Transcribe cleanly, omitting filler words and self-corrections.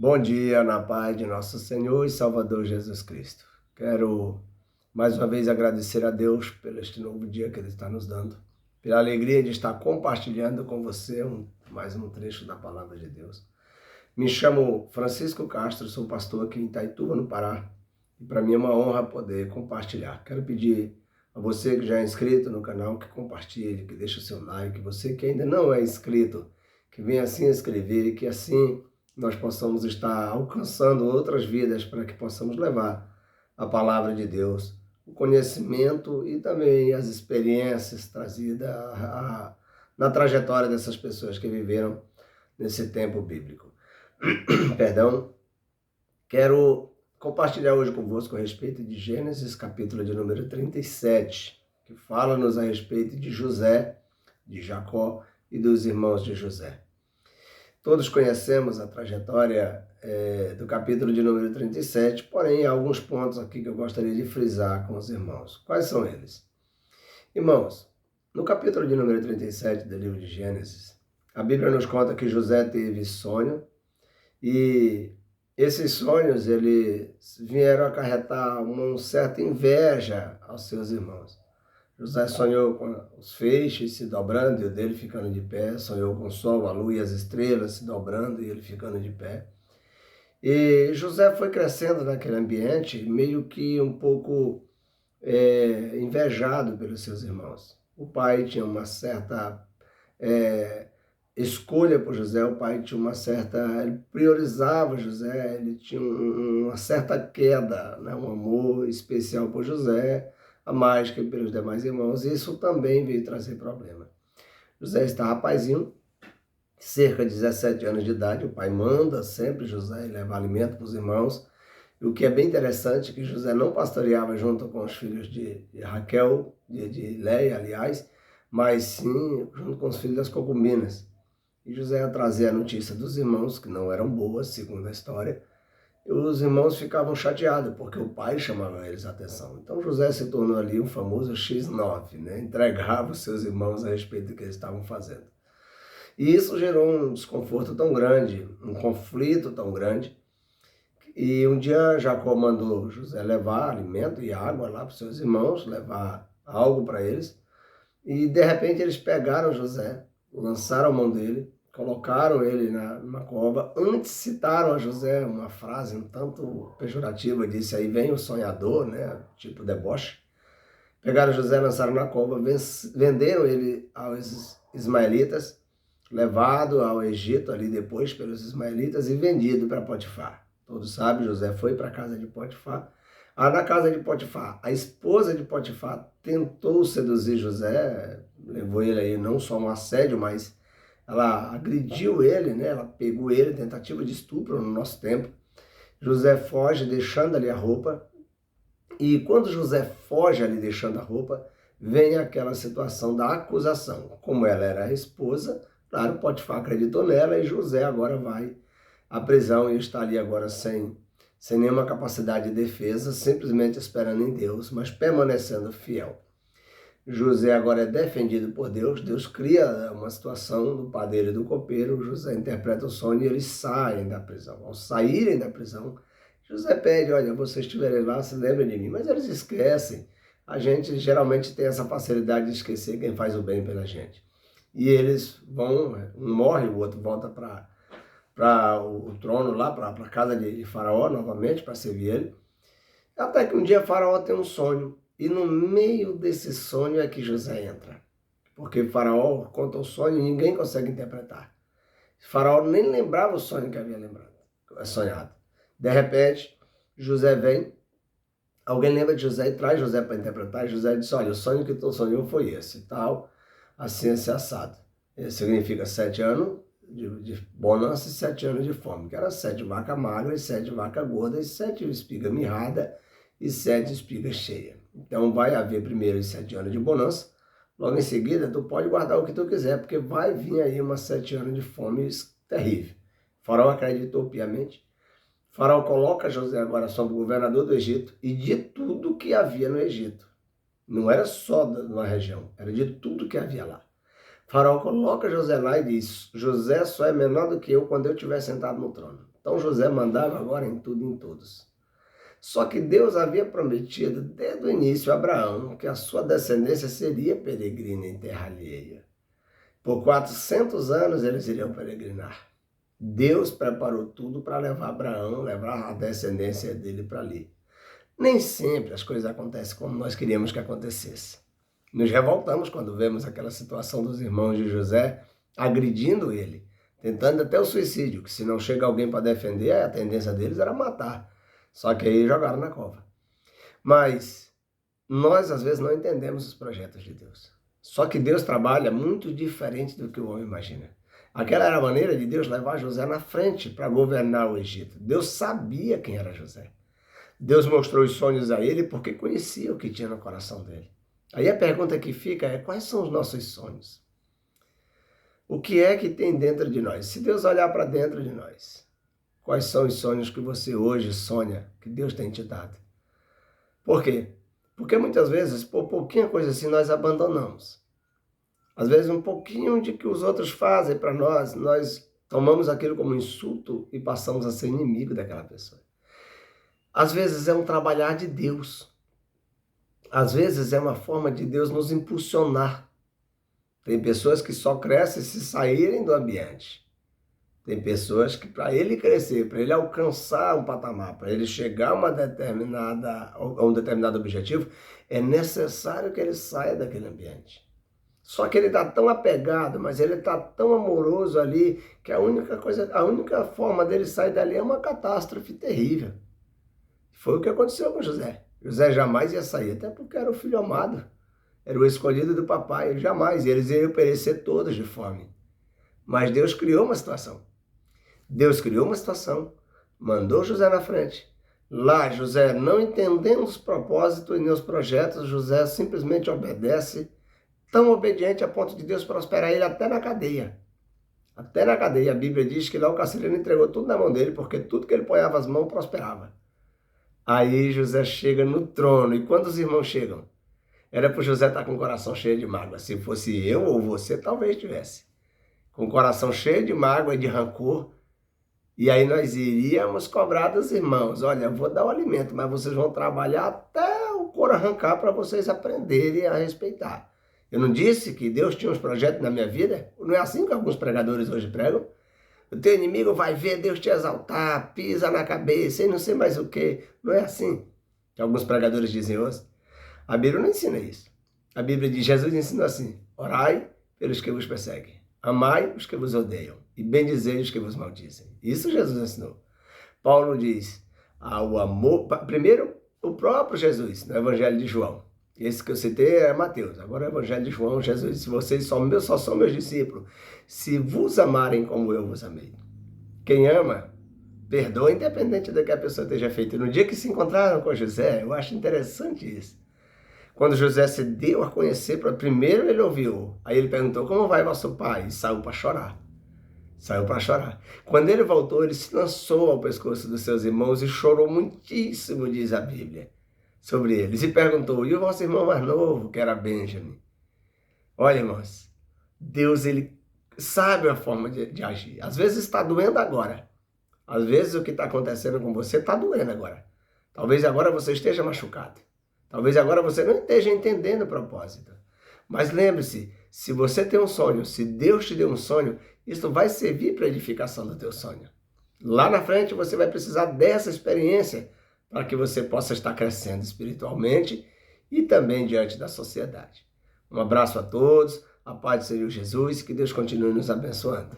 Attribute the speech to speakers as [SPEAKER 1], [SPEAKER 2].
[SPEAKER 1] Bom dia, na paz de nosso Senhor e Salvador Jesus Cristo. Quero mais uma vez agradecer a Deus pelo este novo dia que Ele está nos dando, pela alegria de estar compartilhando com você mais um trecho da Palavra de Deus. Me chamo Francisco Castro, sou pastor aqui em Itaituba, no Pará, e para mim é uma honra poder compartilhar. Quero pedir a você que já é inscrito no canal que compartilhe, que deixe o seu like, você que ainda não é inscrito, que venha assim inscrever e que assim nós possamos estar alcançando outras vidas para que possamos levar a palavra de Deus, o conhecimento e também as experiências trazidas na trajetória dessas pessoas que viveram nesse tempo bíblico. Perdão. Quero compartilhar hoje convosco a respeito de Gênesis, capítulo de número 37, que fala-nos a respeito de José, de Jacó e dos irmãos de José. Todos conhecemos a trajetória do capítulo de número 37, porém há alguns pontos aqui que eu gostaria de frisar com os irmãos. Quais são eles? Irmãos, no capítulo de número 37 do livro de Gênesis, a Bíblia nos conta que José teve sonho e esses sonhos eles vieram acarretar uma certa inveja aos seus irmãos. José sonhou com os feixes se dobrando e o dele ficando de pé, sonhou com o sol, a lua e as estrelas se dobrando e ele ficando de pé. E José foi crescendo naquele ambiente meio que um pouco invejado pelos seus irmãos. O pai tinha uma certa escolha por José, o pai tinha uma certa... ele priorizava José, ele tinha uma certa queda, né? Um amor especial por José, a mais que pelos demais irmãos, e isso também veio trazer problema. José está rapazinho, cerca de 17 anos de idade, o pai manda sempre José levar alimento para os irmãos, e o que é bem interessante é que José não pastoreava junto com os filhos de Raquel, de Léia, aliás, mas sim junto com os filhos das concubinas. E José ia trazer a notícia dos irmãos, que não eram boas, segundo a história, e os irmãos ficavam chateados, porque o pai chamava eles a atenção. Então José se tornou ali um famoso X9, né? Entregava os seus irmãos a respeito do que eles estavam fazendo. E isso gerou um desconforto tão grande, um conflito tão grande. E um dia Jacó mandou José levar alimento e água lá para os seus irmãos, levar algo para eles. E de repente eles pegaram José, lançaram a mão dele, colocaram ele numa cova. Antes citaram a José uma frase um tanto pejorativa, disse aí vem o sonhador, né? Tipo deboche. Pegaram José, lançaram na cova, venderam ele aos ismaelitas, levado ao Egito ali depois pelos ismaelitas e vendido para Potifar. Todos sabem, José foi para a casa de Potifar. Na casa de Potifar, a esposa de Potifar tentou seduzir José, levou ele aí não só um assédio, mas ela agrediu ele, né? Ela pegou ele, tentativa de estupro no nosso tempo. José foge deixando ali a roupa. E quando José foge ali deixando a roupa, vem aquela situação da acusação. Como ela era a esposa, claro, Potifar acreditou nela e José agora vai à prisão e está ali agora sem nenhuma capacidade de defesa, simplesmente esperando em Deus, mas permanecendo fiel. José agora é defendido por Deus, Deus cria uma situação do padeiro e do copeiro, José interpreta o sonho e eles saem da prisão. Ao saírem da prisão, José pede, olha, vocês estiverem lá, se lembrem de mim, mas eles esquecem. A gente geralmente tem essa facilidade de esquecer quem faz o bem pela gente. E eles vão, um morre, o outro volta para o trono lá, para a casa de Faraó novamente, para servir ele. Até que um dia Faraó tem um sonho. E no meio desse sonho é que José entra. Porque Faraó conta o sonho e ninguém consegue interpretar. Faraó nem lembrava o sonho que havia sonhado. De repente, José vem, alguém lembra de José e traz José para interpretar. E José diz, olha, o sonho que tu sonhou foi esse, tal, assim, esse assado. Isso significa 7 anos de bonança e 7 anos de fome, que era 7 vacas magras, 7 vacas gordas, 7 espigas mirradas e 7 espigas cheias. Então vai haver primeiro os 7 anos de bonança, logo em seguida tu pode guardar o que tu quiser, porque vai vir aí umas 7 anos de fome terrível. Faraó acreditou piamente. Faraó coloca José agora como governador do Egito e de tudo que havia no Egito. Não era só de uma região, era de tudo que havia lá. Faraó coloca José lá e diz: José só é menor do que eu quando eu estiver sentado no trono. Então José mandava agora em tudo e em todos. Só que Deus havia prometido desde o início a Abraão que a sua descendência seria peregrina em terra alheia. Por 400 anos eles iriam peregrinar. Deus preparou tudo para levar Abraão, levar a descendência dele para ali. Nem sempre as coisas acontecem como nós queríamos que acontecesse. Nos revoltamos quando vemos aquela situação dos irmãos de José agredindo ele, tentando até o suicídio, que se não chega alguém para defender, a tendência deles era matar. Só que aí jogaram na cova. Mas nós às vezes não entendemos os projetos de Deus. Só que Deus trabalha muito diferente do que o homem imagina. Aquela era a maneira de Deus levar José na frente para governar o Egito. Deus sabia quem era José. Deus mostrou os sonhos a ele porque conhecia o que tinha no coração dele. Aí a pergunta que fica é: quais são os nossos sonhos? O que é que tem dentro de nós? Se Deus olhar para dentro de nós, quais são os sonhos que você hoje sonha que Deus tem te dado? Por quê? Porque muitas vezes, por pouquinha coisa assim, nós abandonamos. Às vezes, um pouquinho de que os outros fazem para nós, nós tomamos aquilo como insulto e passamos a ser inimigo daquela pessoa. Às vezes é um trabalhar de Deus. Às vezes é uma forma de Deus nos impulsionar. Tem pessoas que só crescem se saírem do ambiente. Tem pessoas que, para ele crescer, para ele alcançar um patamar, para ele chegar a um determinado objetivo, é necessário que ele saia daquele ambiente. Só que ele está tão apegado, mas ele está tão amoroso ali, que a única forma dele sair dali é uma catástrofe terrível. Foi o que aconteceu com José. José jamais ia sair, até porque era o filho amado. Era o escolhido do papai, jamais. Eles iriam perecer todos de fome. Mas Deus criou uma situação. Deus criou uma situação, mandou José na frente. Lá, José, não entendendo os propósitos e nem os projetos, José simplesmente obedece, tão obediente a ponto de Deus prosperar ele até na cadeia. Até na cadeia. A Bíblia diz que lá o carcereiro entregou tudo na mão dele, porque tudo que ele ponhava as mãos prosperava. Aí José chega no trono, e quando os irmãos chegam, era para José estar com o coração cheio de mágoa. Se fosse eu ou você, talvez tivesse. Com o coração cheio de mágoa e de rancor. E aí nós iríamos cobrar dos irmãos: olha, eu vou dar o alimento, mas vocês vão trabalhar até o couro arrancar para vocês aprenderem a respeitar. Eu não disse que Deus tinha uns projetos na minha vida? Não é assim que alguns pregadores hoje pregam? O teu inimigo vai ver Deus te exaltar, pisa na cabeça e não sei mais o que. Não é assim que alguns pregadores dizem hoje. A Bíblia não ensina isso. A Bíblia diz: Jesus ensinou assim: orai pelos que vos perseguem, amai os que vos odeiam e bendizei os que vos maldizem. Isso Jesus ensinou. Paulo diz: o amor, primeiro o próprio Jesus, no Evangelho de João. Esse que eu citei é Mateus. Agora o Evangelho de João, Jesus disse: vocês só são meus discípulos se vos amarem como eu vos amei. Quem ama, perdoa independente do que a pessoa esteja feito. No dia que se encontraram com José, eu acho interessante isso. Quando José se deu a conhecer, primeiro ele ouviu, aí ele perguntou: como vai vosso pai? E saiu para chorar. Saiu para chorar. Quando ele voltou, ele se lançou ao pescoço dos seus irmãos e chorou muitíssimo, diz a Bíblia, sobre eles. E perguntou: e o vosso irmão mais novo, que era Benjamim? Olha, irmãos, Deus, ele sabe a forma de agir. Às vezes está doendo agora. Às vezes o que está acontecendo com você está doendo agora. Talvez agora você esteja machucado. Talvez agora você não esteja entendendo o propósito. Mas lembre-se, se você tem um sonho, se Deus te deu um sonho, isso vai servir para a edificação do teu sonho. Lá na frente você vai precisar dessa experiência para que você possa estar crescendo espiritualmente e também diante da sociedade. Um abraço a todos, a paz do Senhor Jesus, que Deus continue nos abençoando.